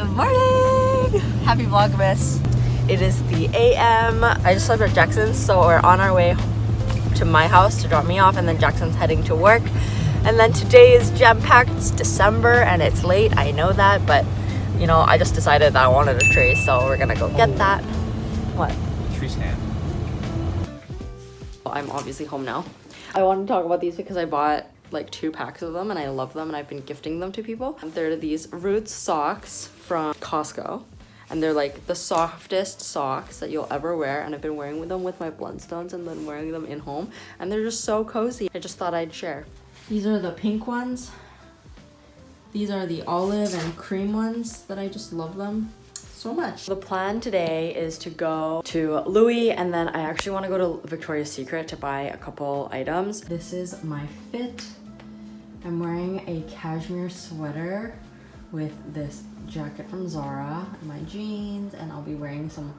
Good morning! Happy Vlogmas. It is the AM. I just left at Jackson's, so we're on our way to my house to drop me off, and then Jackson's heading to work. And then today is jam-packed. It's December and it's late, I know that, but you know, I just decided that I wanted a tree, so we're gonna go get that. What? Tree stand. I'm obviously home now. I want to talk about these because I bought like 2 packs of them and I love them and I've been gifting them to people. They're these Roots socks from Costco, and they're like the softest socks that you'll ever wear, and I've been wearing them with my Blundstones and then wearing them in home, and they're just so cozy. I just thought I'd share. These are the pink ones. These are the olive and cream ones that I just love them so much. The plan today is to go to Louis, and then I actually want to go to Victoria's Secret to buy a couple items. This is my fit. I'm wearing a cashmere sweater with this jacket from Zara, and my jeans, and I'll be wearing some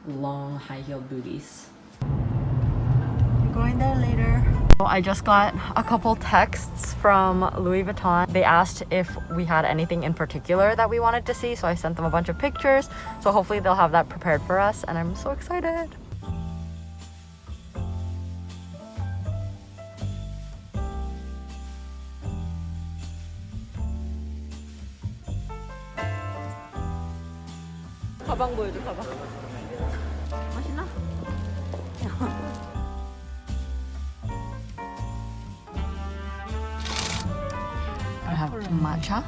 long high-heeled booties. I'm going there later. I just got a couple texts from Louis Vuitton. They asked if we had anything in particular that we wanted to see, so I sent them a bunch of pictures. So hopefully they'll have that prepared for us, and I'm so excited. 가방 보여줘, 가방. 맛있나? I have matcha.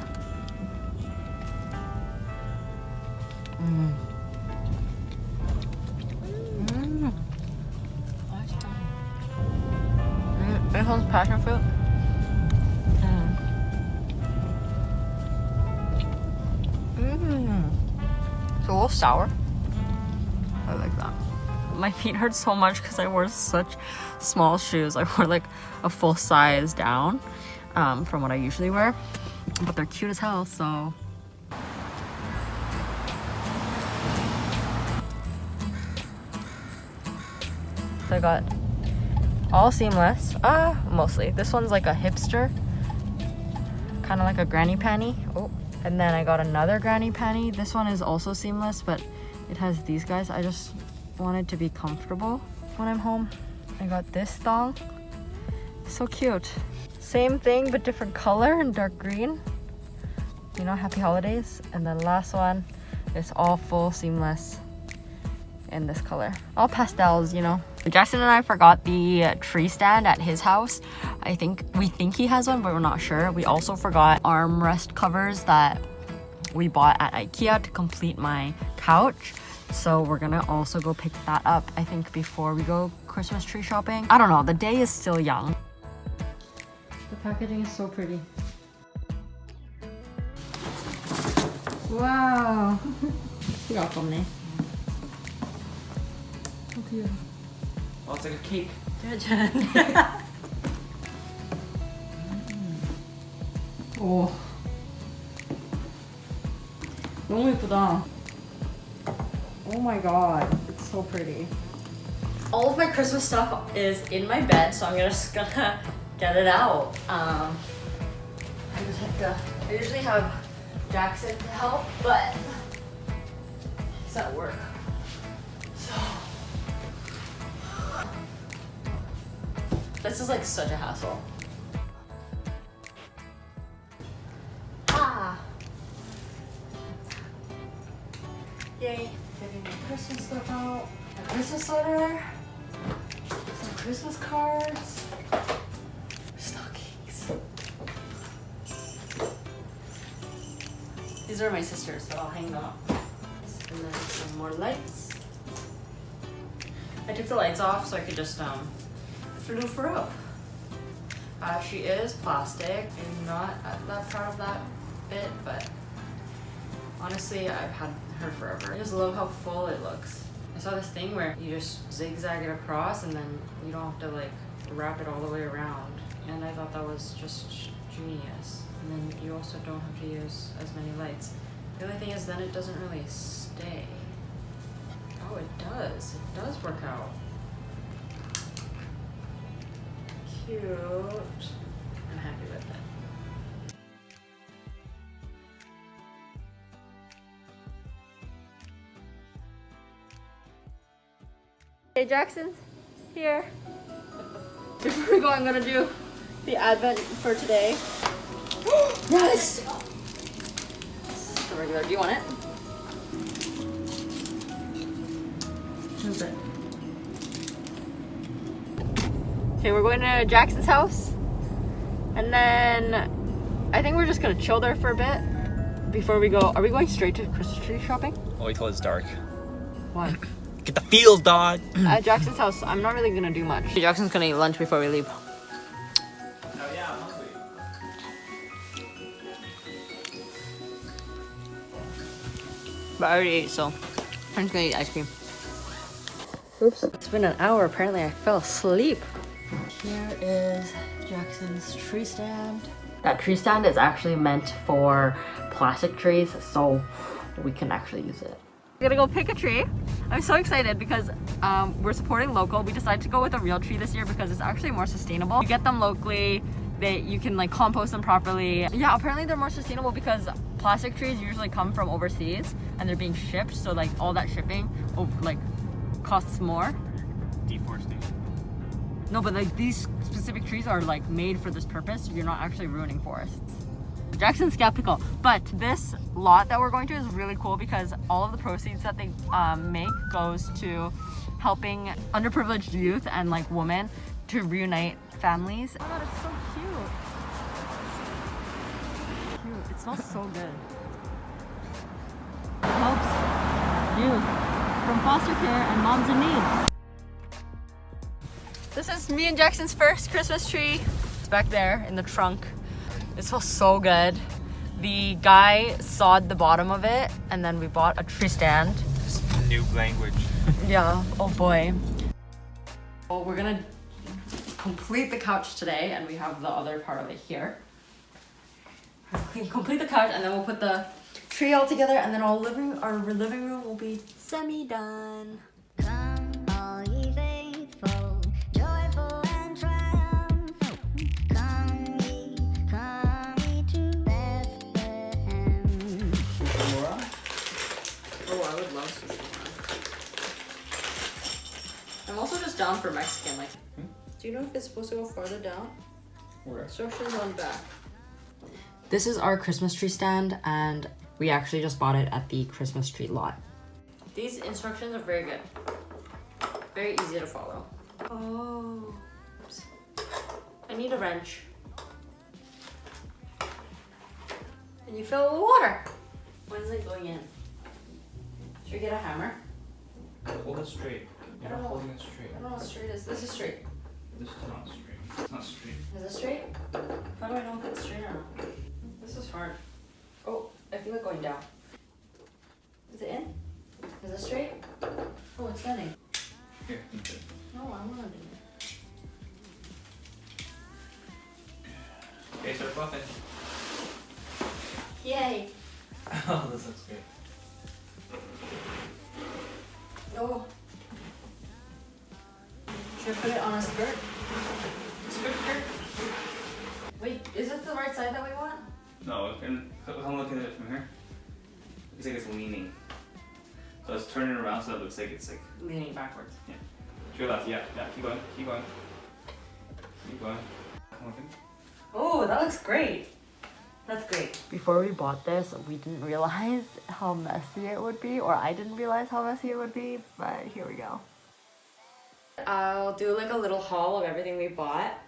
This one's passion fruit. It's a little sour. I like that. My feet hurt so much because I wore such small shoes. I wore like a full size down from what I usually wear, but they're cute as hell, so. So I got all seamless, mostly. This one's like a hipster, kind of like a granny panty. Oh. And then I got another granny panty. This one is also seamless, but it has these guys. I just wanted to be comfortable when I'm home. I got this thong. So cute. Same thing, but different color and dark green. You know, happy holidays. And then last one is all full seamless in this color. All pastels, you know. Jackson and I forgot the tree stand at his house. We think he has one, but we're not sure. We also forgot armrest covers that we bought at IKEA to complete my couch. So we're gonna also go pick that up, I think, before we go Christmas tree shopping. I don't know, the day is still young. The packaging is so pretty. Wow. So cute. Oh, it's like a cake. 오, 너무 예쁘다. Oh my god, it's so pretty. All of my Christmas stuff is in my bed, so I'm just gonna get it out. I usually have Jackson to help, but he's at work. So this is like such a hassle. Yay, getting my Christmas stuff out. A Christmas sweater, some Christmas cards, stockings. These are my sisters, so I'll hang them up. And then some more lights. I took the lights off so I could just floof her up. She is plastic. I'm not that proud of that bit, but honestly, I've had her forever. I just love how full it looks. I saw this thing where you just zigzag it across and then you don't have to like wrap it all the way around. And I thought that was just genius. And then you also don't have to use as many lights. The only thing is then it doesn't really stay. Oh, it does. It does work out. Cute. I'm happy with it. Hey, Jackson's here. Before we go, I'm gonna do the advent for today. Yes! The regular. Do you want it? Who's it? Okay, we're going to Jackson's house. And then I think we're just gonna chill there for a bit before we go. Are we going straight to Christmas tree shopping? Oh, wait till it's dark. Why? Get the feels, dog. At Jackson's house, I'm not really gonna do much. Jackson's gonna eat lunch before we leave. Oh yeah, I'm hungry. But I already ate, so I'm just gonna eat ice cream. Oops, it's been an hour. Apparently I fell asleep. Here is Jackson's tree stand. That tree stand is actually meant for plastic trees, so we can actually use it. We're gonna go pick a tree. I'm so excited because we're supporting local. We decided to go with a real tree this year because it's actually more sustainable. You get them locally, you can like compost them properly. Yeah, apparently they're more sustainable because plastic trees usually come from overseas and they're being shipped, so like all that shipping like costs more. Deforestation. No, but like these specific trees are like made for this purpose, so you're not actually ruining forests. Jackson's skeptical, but this lot that we're going to is really cool because all of the proceeds that they make goes to helping underprivileged youth and like women to reunite families. Oh my god, it's so cute. Cute. It smells so good. It helps youth from foster care and moms in need. This is me and Jackson's first Christmas tree. It's back there in the trunk. It smells so good. The guy sawed the bottom of it and then we bought a tree stand. New language. Yeah, oh boy. Well, we're gonna complete the couch today and we have the other part of it here. Complete the couch and then we'll put the tree all together and then our living room will be semi-done. Come, all ye faithful, joyful and triumphant. Come ye to Bethlehem. Oh, I would love sushi. I'm also just down for Mexican. Like, do you know if it's supposed to go farther down? Where? Instructions on back. This is our Christmas tree stand, and we actually just bought it at the Christmas tree lot. These instructions are very good. Very easy to follow. Oh. Oops. I need a wrench. And you fill it with water. When is it going in? Should we get a hammer? Hold it straight. You're not holding it straight. I don't know what straight is. This is straight. This is not straight. It's not straight. Is it straight? How do I know if it's straight or not? This is hard. Oh, I feel it going down. Is it in? Is it straight? Oh, it's standing. Here, keep it. No, I want to do it. Okay, start fluffing. Yay! Oh, this looks good. Oh. Should I put it on a skirt? Skirt? Wait, is this the right side that we want? No, I'm looking at it from here. Looks like it's leaning. So let's turn it around so it looks like it's like Leaning backwards. yeah. To your left, yeah, keep going. Keep going. Looking. Oh, that looks great. That's great. Before we bought this, we didn't realize how messy it would be, or I didn't realize how messy it would be, but here we go. I'll do like a little haul of everything we bought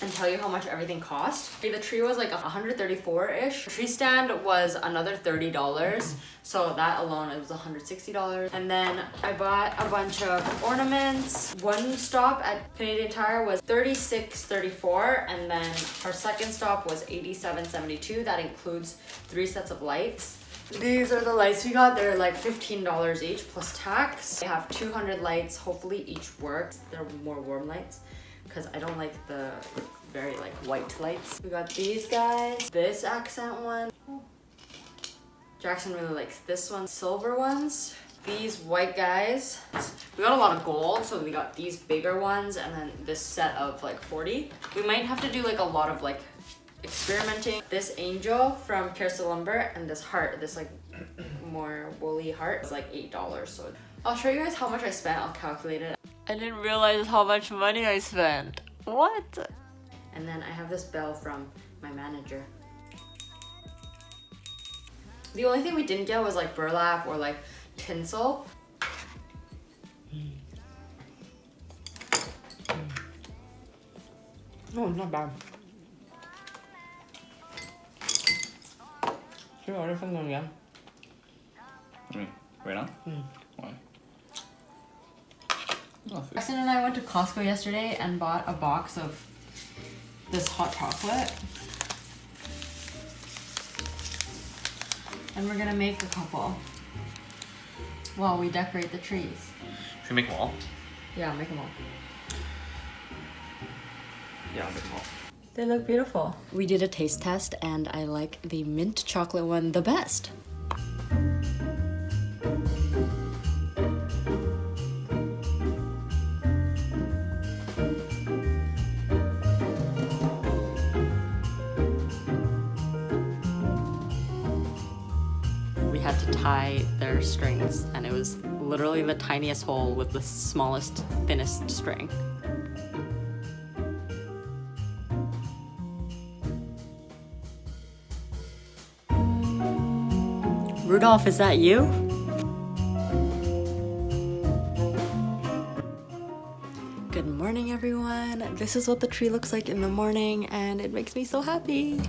and tell you how much everything cost. Okay, the tree was like $134-ish. The tree stand was another $30. So that alone, it was $160. And then I bought a bunch of ornaments. One stop at Canadian Tire was $36.34. And then our second stop was $87.72. That includes 3 sets of lights. These are the lights we got. They're like $15 each plus tax. I have 200 lights. Hopefully each works. They're more warm lights because I don't like the very like white lights. We got these guys. This accent one. Jackson really likes this one. Silver ones. These white guys. We got a lot of gold, so we got these bigger ones and then this set of like 40. We might have to do like a lot of like experimenting. This angel from Kersa Lumber and this heart, this like more woolly heart is like $8. So I'll show you guys how much I spent. I'll calculate it. I didn't realize how much money I spent. What? And then I have this bell from my manager. The only thing we didn't get was like burlap or like tinsel. Oh, not bad. Should we order from them again? Right on? Why? Justin and I went to Costco yesterday and bought a box of this hot chocolate. And we're gonna make a couple while we decorate the trees. Should we make them all? Yeah, make them all. Yeah, I'll make them all. They look beautiful. We did a taste test and I like the mint chocolate one the best. We had to tie their strings and it was literally the tiniest hole with the smallest, thinnest string. Rudolph, is that you? Good morning, everyone. This is what the tree looks like in the morning, and it makes me so happy.